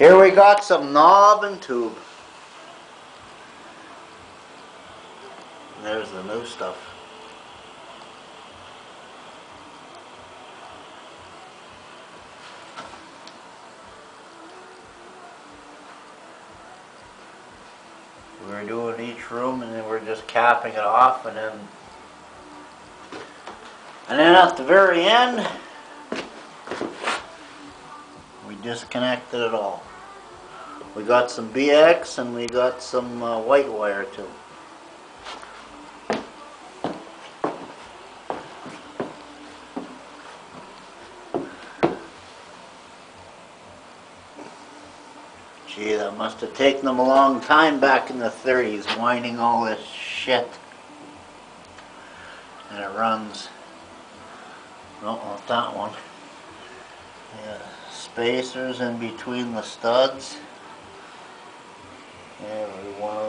Here we got some knob and tube. There's the new stuff. We're doing each room and then we're just capping it off, and then at the very end we disconnected it all. We got some BX and we got some white wire too. Gee, that must have taken them a long time back in the 30s, winding all this shit. And it runs. No, not that one. Yeah, spacers in between the studs. Every one